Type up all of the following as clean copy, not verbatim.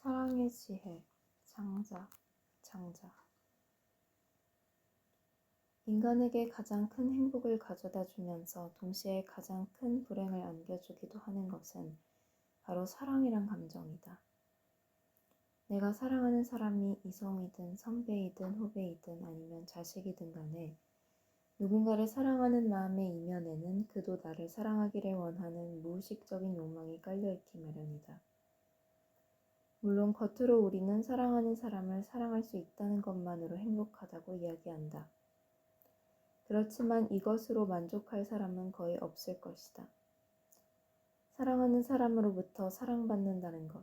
사랑의 지혜, 장자. 인간에게 가장 큰 행복을 가져다 주면서 동시에 가장 큰 불행을 안겨주기도 하는 것은 바로 사랑이란 감정이다. 내가 사랑하는 사람이 이성이든 선배이든 후배이든 아니면 자식이든 간에 누군가를 사랑하는 마음의 이면에는 그도 나를 사랑하기를 원하는 무의식적인 욕망이 깔려있기 마련이다. 물론 겉으로 우리는 사랑하는 사람을 사랑할 수 있다는 것만으로 행복하다고 이야기한다. 그렇지만 이것으로 만족할 사람은 거의 없을 것이다. 사랑하는 사람으로부터 사랑받는다는 것.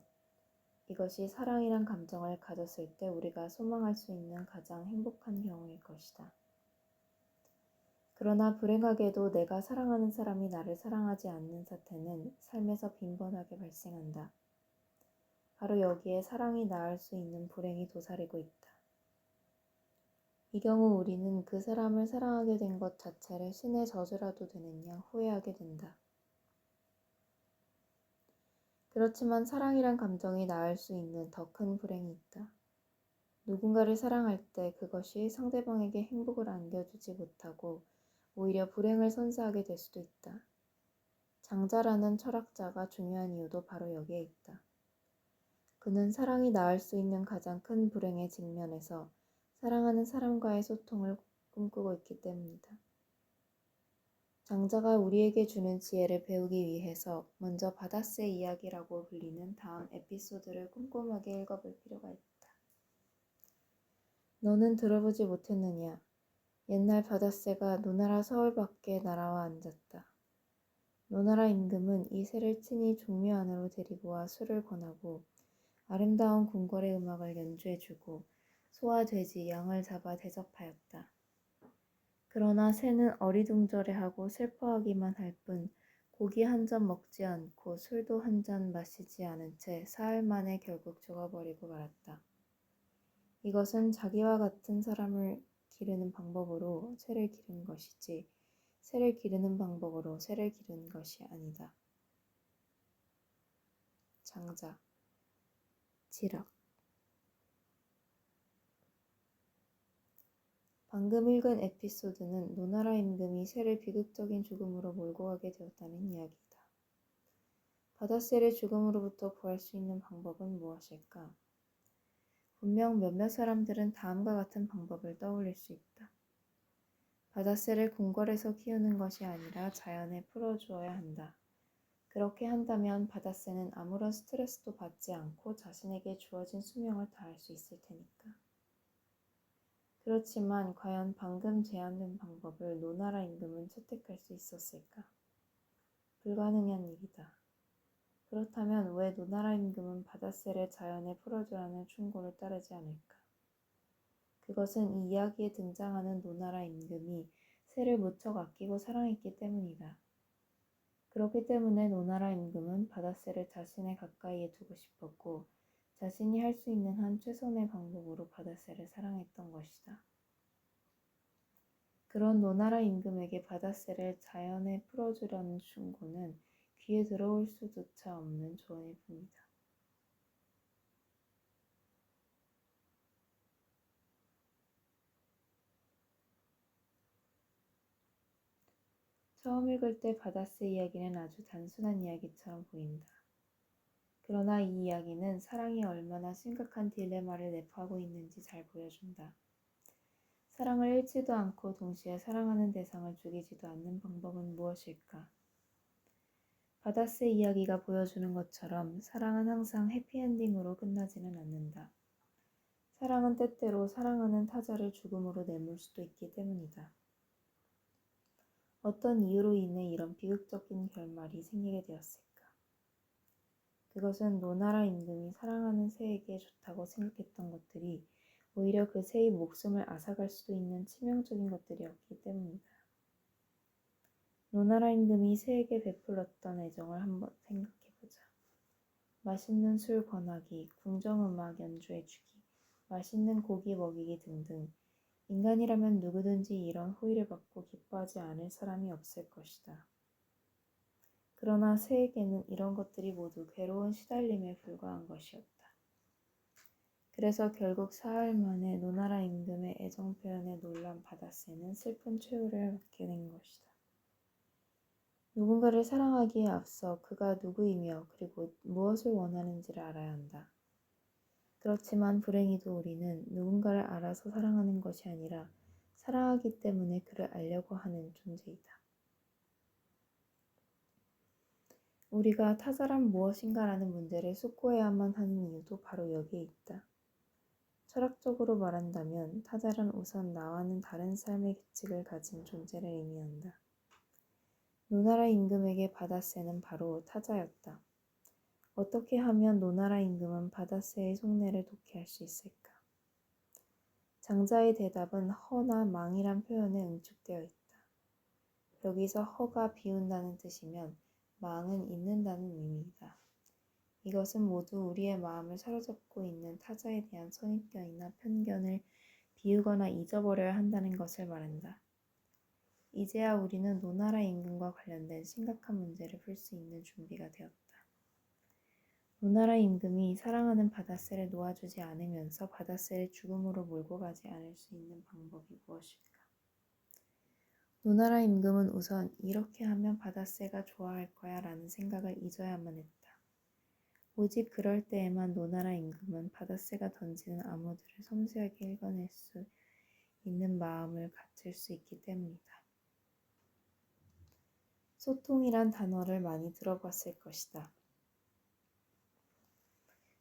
이것이 사랑이란 감정을 가졌을 때 우리가 소망할 수 있는 가장 행복한 경우일 것이다. 그러나 불행하게도 내가 사랑하는 사람이 나를 사랑하지 않는 사태는 삶에서 빈번하게 발생한다. 바로 여기에 사랑이 낳을 수 있는 불행이 도사리고 있다. 이 경우 우리는 그 사람을 사랑하게 된 것 자체를 신의 저주라도 되는 양 후회하게 된다. 그렇지만 사랑이란 감정이 낳을 수 있는 더 큰 불행이 있다. 누군가를 사랑할 때 그것이 상대방에게 행복을 안겨주지 못하고 오히려 불행을 선사하게 될 수도 있다. 장자라는 철학자가 중요한 이유도 바로 여기에 있다. 그는 사랑이 낳을 수 있는 가장 큰 불행의 직면에서 사랑하는 사람과의 소통을 꿈꾸고 있기 때문이다. 장자가 우리에게 주는 지혜를 배우기 위해서 먼저 바다새 이야기라고 불리는 다음 에피소드를 꼼꼼하게 읽어볼 필요가 있다. 너는 들어보지 못했느냐? 옛날 바다새가 노나라 서울 밖에 날아와 앉았다. 노나라 임금은 이 새를 친히 종묘 안으로 데리고 와 술을 권하고 아름다운 궁궐의 음악을 연주해주고 소와 돼지, 양을 잡아 대접하였다. 그러나 새는 어리둥절해하고 슬퍼하기만 할 뿐 고기 한 점 먹지 않고 술도 한 잔 마시지 않은 채 사흘 만에 결국 죽어버리고 말았다. 이것은 자기와 같은 사람을 기르는 방법으로 새를 기른 것이지 새를 기르는 방법으로 새를 기른 것이 아니다. 장자, 지락. 방금 읽은 에피소드는 노나라 임금이 새를 비극적인 죽음으로 몰고 가게 되었다는 이야기다. 바다새를 죽음으로부터 구할 수 있는 방법은 무엇일까? 분명 몇몇 사람들은 다음과 같은 방법을 떠올릴 수 있다. 바다새를 궁궐에서 키우는 것이 아니라 자연에 풀어주어야 한다. 그렇게 한다면 바다새는 아무런 스트레스도 받지 않고 자신에게 주어진 수명을 다할 수 있을 테니까. 그렇지만 과연 방금 제안된 방법을 노나라 임금은 채택할 수 있었을까? 불가능한 일이다. 그렇다면 왜 노나라 임금은 바다새를 자연에 풀어주라는 충고를 따르지 않을까? 그것은 이 이야기에 등장하는 노나라 임금이 새를 무척 아끼고 사랑했기 때문이다. 그렇기 때문에 노나라 임금은 바다새를 자신의 가까이에 두고 싶었고 자신이 할 수 있는 한 최선의 방법으로 바다새를 사랑했던 것이다. 그런 노나라 임금에게 바다새를 자연에 풀어주려는 충고는 귀에 들어올 수조차 없는 조언일 뿐이다. 처음 읽을 때 바다새 이야기는 아주 단순한 이야기처럼 보인다. 그러나 이 이야기는 사랑이 얼마나 심각한 딜레마를 내포하고 있는지 잘 보여준다. 사랑을 잃지도 않고 동시에 사랑하는 대상을 죽이지도 않는 방법은 무엇일까? 바다새 이야기가 보여주는 것처럼 사랑은 항상 해피엔딩으로 끝나지는 않는다. 사랑은 때때로 사랑하는 타자를 죽음으로 내몰 수도 있기 때문이다. 어떤 이유로 인해 이런 비극적인 결말이 생기게 되었을까? 그것은 노나라 임금이 사랑하는 새에게 좋다고 생각했던 것들이 오히려 그 새의 목숨을 앗아갈 수도 있는 치명적인 것들이었기 때문이다. 노나라 임금이 새에게 베풀었던 애정을 한번 생각해보자. 맛있는 술 권하기, 궁정음악 연주해주기, 맛있는 고기 먹이기 등등 인간이라면 누구든지 이런 호의를 받고 기뻐하지 않을 사람이 없을 것이다. 그러나 새에게는 이런 것들이 모두 괴로운 시달림에 불과한 것이었다. 그래서 결국 사흘 만에 노나라 임금의 애정 표현에 놀란 바다새는 슬픈 최후를 맞게 된 것이다. 누군가를 사랑하기에 앞서 그가 누구이며 그리고 무엇을 원하는지를 알아야 한다. 그렇지만 불행히도 우리는 누군가를 알아서 사랑하는 것이 아니라 사랑하기 때문에 그를 알려고 하는 존재이다. 우리가 타자란 무엇인가라는 문제를 숙고해야만 하는 이유도 바로 여기에 있다. 철학적으로 말한다면 타자란 우선 나와는 다른 삶의 규칙을 가진 존재를 의미한다. 노나라 임금에게 바다새는 바로 타자였다. 어떻게 하면 노나라 임금은 바다새의 속내를 독해할 수 있을까? 장자의 대답은 허나 망이란 표현에 응축되어 있다. 여기서 허가 비운다는 뜻이면 망은 잊는다는 의미이다. 이것은 모두 우리의 마음을 사로잡고 있는 타자에 대한 선입견이나 편견을 비우거나 잊어버려야 한다는 것을 말한다. 이제야 우리는 노나라 임금과 관련된 심각한 문제를 풀 수 있는 준비가 되었다. 노나라 임금이 사랑하는 바다새를 놓아주지 않으면서 바다새를 죽음으로 몰고 가지 않을 수 있는 방법이 무엇일까? 노나라 임금은 우선 이렇게 하면 바다새가 좋아할 거야 라는 생각을 잊어야만 했다. 오직 그럴 때에만 노나라 임금은 바다새가 던지는 암호들을 섬세하게 읽어낼 수 있는 마음을 갖출 수 있기 때문이다. 소통이란 단어를 많이 들어봤을 것이다.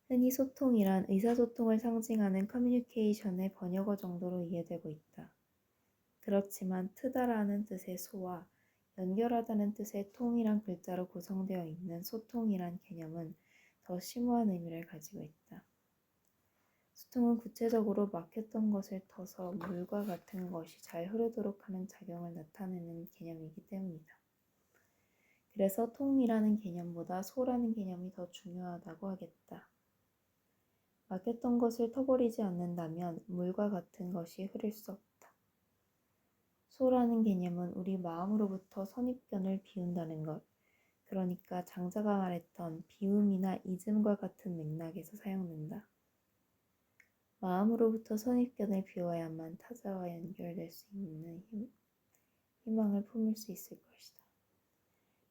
흔히 소통이란 의사소통을 상징하는 커뮤니케이션의 번역어 정도로 이해되고 있다. 그렇지만 트다라는 뜻의 소와 연결하다는 뜻의 통이란 글자로 구성되어 있는 소통이란 개념은 더 심오한 의미를 가지고 있다. 소통은 구체적으로 막혔던 것을 터서 물과 같은 것이 잘 흐르도록 하는 작용을 나타내는 개념이기 때문이다. 그래서 통이라는 개념보다 소라는 개념이 더 중요하다고 하겠다. 막혔던 것을 터버리지 않는다면 물과 같은 것이 흐를 수 없다. 소라는 개념은 우리 마음으로부터 선입견을 비운다는 것, 그러니까 장자가 말했던 비움이나 잊음과 같은 맥락에서 사용된다. 마음으로부터 선입견을 비워야만 타자와 연결될 수 있는 희망을 품을 수 있을 것이다.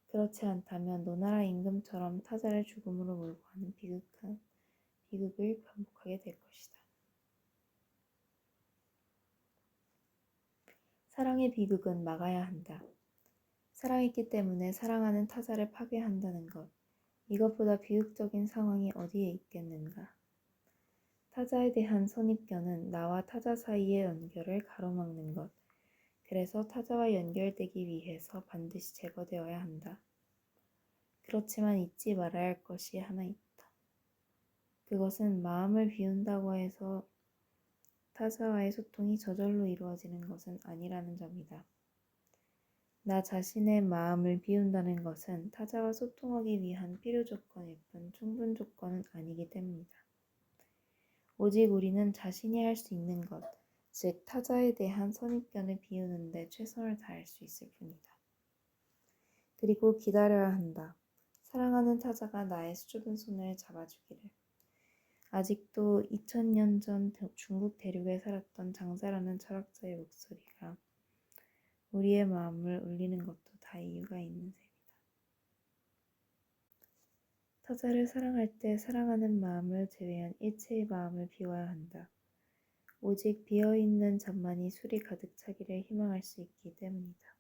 그렇지 않다면 노나라 임금처럼 타자를 죽음으로 몰고 가는 비극을 반복하게 될 것이다. 사랑의 비극은 막아야 한다. 사랑했기 때문에 사랑하는 타자를 파괴한다는 것, 이것보다 비극적인 상황이 어디에 있겠는가. 타자에 대한 선입견은 나와 타자 사이의 연결을 가로막는 것, 그래서 타자와 연결되기 위해서 반드시 제거되어야 한다. 그렇지만 잊지 말아야 할 것이 하나 있다. 그것은 마음을 비운다고 해서 타자와의 소통이 저절로 이루어지는 것은 아니라는 점이다. 나 자신의 마음을 비운다는 것은 타자와 소통하기 위한 필요 조건일 뿐 충분 조건은 아니기 때문이다. 오직 우리는 자신이 할 수 있는 것, 즉 타자에 대한 선입견을 비우는 데 최선을 다할 수 있을 뿐이다. 그리고 기다려야 한다. 사랑하는 타자가 나의 수줍은 손을 잡아주기를. 아직도 2000년 전 중국 대륙에 살았던 장자라는 철학자의 목소리가 우리의 마음을 울리는 것도 다 이유가 있는 셈이다. 타자를 사랑할 때 사랑하는 마음을 제외한 일체의 마음을 비워야 한다. 오직 비어있는 잠만이 술이 가득 차기를 희망할 수 있기 때문이다.